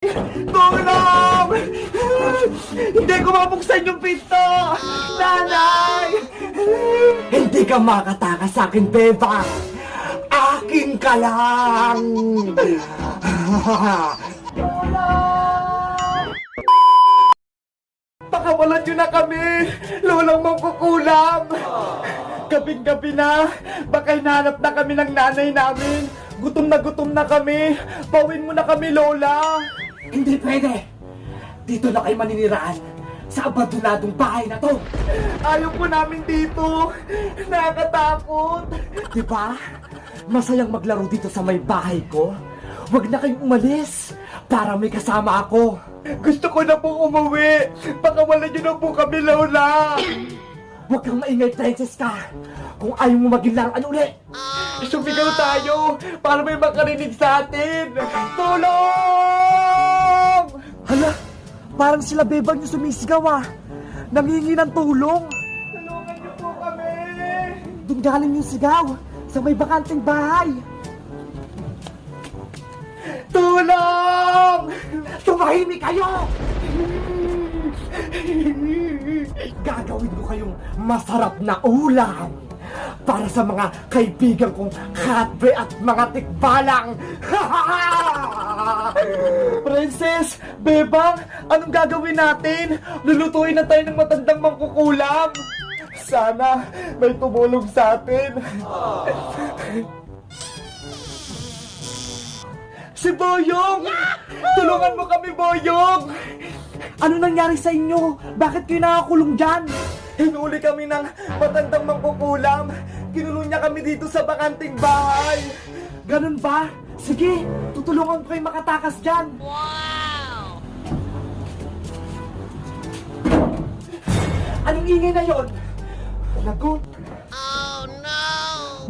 Tulong! Hindi ko mabuksan yung pinto! Nanay! Hindi ka makatakas sa akin, Beba! Akin ka lang! Pakawalan nyo na kami! Lulang mangkukulam! Gabing-gabi na! Baka hinahanap na kami ng nanay namin! Gutom na kami! Pawin mo na kami, Lola! Hindi pwede! Dito na kayo maniniraan! Sa abandonadong bahay na to! Ayaw po namin dito! Nakakatakot! Diba? Masayang maglaro dito sa may bahay ko? Huwag na kayong umalis! Para may kasama ako! Gusto ko na pong umuwi! Pakawalan niyo na po kami, Lola! Huwag kang maingay, Francesca! Kung ayaw mo maging laruan ulit! Sumigaw tayo! Para may makarinig sa atin! Tulong! Hala! Parang sila Bebang yung sumisigaw ah! Nangingi ng tulong! Tulungan niyo po kami! Doon galing yung sigaw! Sa may bakanting bahay! Tulong! Tumahimik kayo! Gagawin ko kayong masarap na ulam para sa mga kaibigan kong katbe at mga tikbalang. Princess, Bebang, anong gagawin natin? Lulutuin na tayo ng matandang mangkukulam. Sana may tumulong sa atin. Si Boyong! Tulungan mo kami, Boyong! Ano nangyari sa inyo? Bakit kayo nakakulong dyan? Hinuli kami ng matandang mangkukulam. Kinulong niya kami dito sa bakanting bahay. Ganun ba? Sige, tutulungan ko kayo makatakas dyan. Wow! Anong ingay na yon? Lagot. Oh no!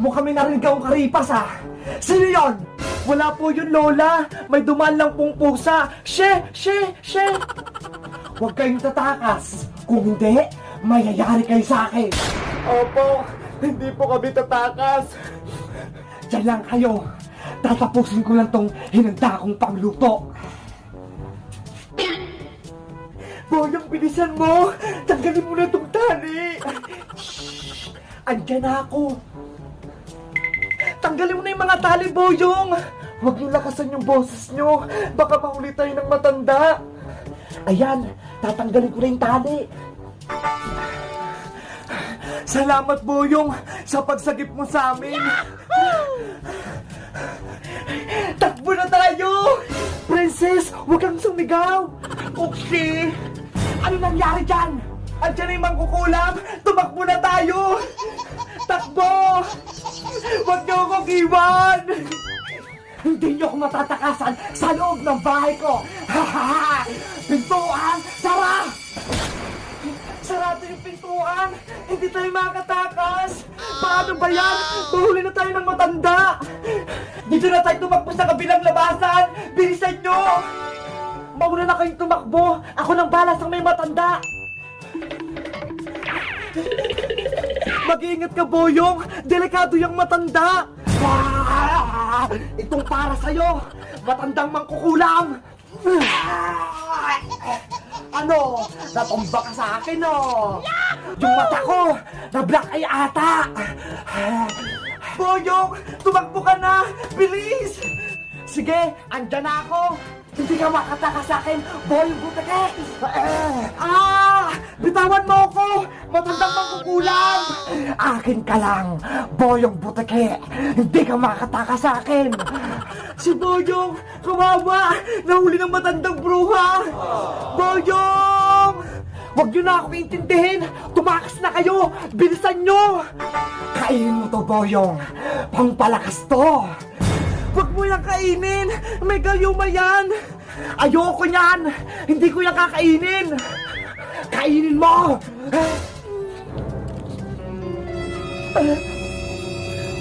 Mukhang may narinig akong karipas ah. Sino yon? Wala po yun, Lola. May dumaan lang pong pusa. She! Huwag kayong tatakas. Kung hindi, mayayari kayo sa akin. Opo, hindi po kami tatakas. Diyan lang kayo. Tatapusin ko lang tong hinanda kong pangluto. Boyong, bilisan mo. Tanggalin mo na tong tali. Shhh! Andyan na ako. Tanggalin mo na yung mga tali, Boyong! Huwag niyo lakasan yung boses niyo. Baka mahuli tayo ng matanda. Ayan, tatanggalin ko na yung tali. Salamat, Boyong, sa pagsagip mo sa amin. Takbo na tayo! Princess, huwag kang sumigaw. Okay. Ano nangyari dyan? Andyan na yung mangkukulam. Tumakbo na tayo. Takbo! Huwag niyo akong iwan! Hindi niyo ako matatakasan sa loob ng bahay ko! Pintuan! Sara! Sarado yung pintuan! Hindi tayo makatakas! Paano ba yan? Mahuli na tayo ng matanda! Dito na tayo tumakbo sa kabilang labasan! Bilisan niyo! Mauna na kayong tumakbo! Ako nang balas ang may matanda! Mag-iingat ka, Boyong! Delikado yung matanda! Itong para sa'yo! Matandang mangkukulam! Ano? Natumba ka sa akin, no? Yung mata ko, na-black eye ata! Boyong! Tumakbo ka na! Bilis! Sige, andyan na ako! Hindi ka makatakas sa akin, Boyong Buteke! Bitawan mo ako! Matandang mangkukulam! Akin ka lang, Boyong Buteke! Hindi ka makatakas sa akin! Si Boyong! Kawawa! Nahuli ng matandang bruha! Boyong! Huwag niyo na ako intindihin! Tumakas na kayo! Bilisan niyo! Kainin mo to, Boyong! Pangpalakas to! Huwag mo yung kainin! May gayuma yan! Ayoko niyan! Hindi ko yung kakainin! Kainin mo!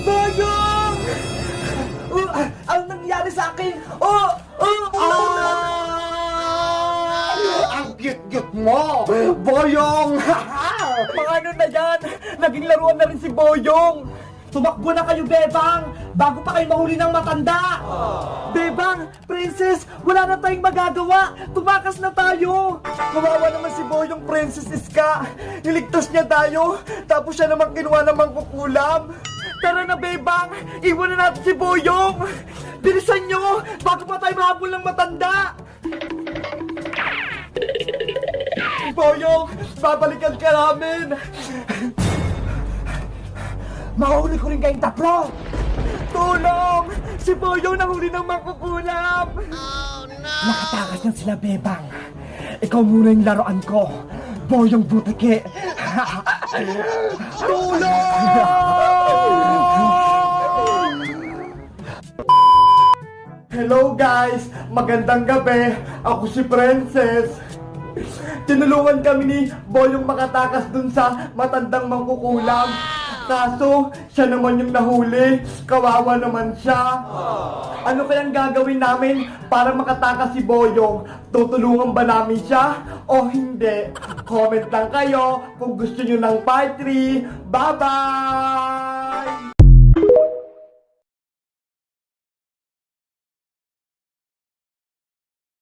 Boyong! Ano nangyari sa akin? Ang cute-cute mo! Boyong! Mga ano na yan? Naging laruan na rin si Boyong! Tumakbo na kayo, Bebang! Bago pa kayo mahuli ng matanda! Bebang! Princess! Wala na tayong magagawa! Tumakas na tayo! Kawawa naman si Boyong, Princess Iska! Niligtas niya tayo! Tapos siya naman kinuha ng mangkukulam! Tara na, Bebang! Iwan na natin si Boyong! Bilisan nyo! Bago pa tayo mahabol ng matanda! Boyong! Babalikan ka namin! Mahuli ko rin kayong tatlo! Tulong! Si Boyong nahuli ng mangkukulam! Oh, no! Nakatakas niyan sila, Bebang. Ikaw muna yung laruan ko. Boyong Butike. Tulong! Hello guys! Magandang gabi! Ako si Princess. Tinulungan kami ni Boyong makatakas dun sa matandang mangkukulam. Kaso, siya naman yung nahuli. Kawawa naman siya. Ano kayang gagawin namin para makatakas si Boyong? Tutulungan ba namin siya o hindi? Comment lang kayo kung gusto nyo ng part 3. Bye-bye!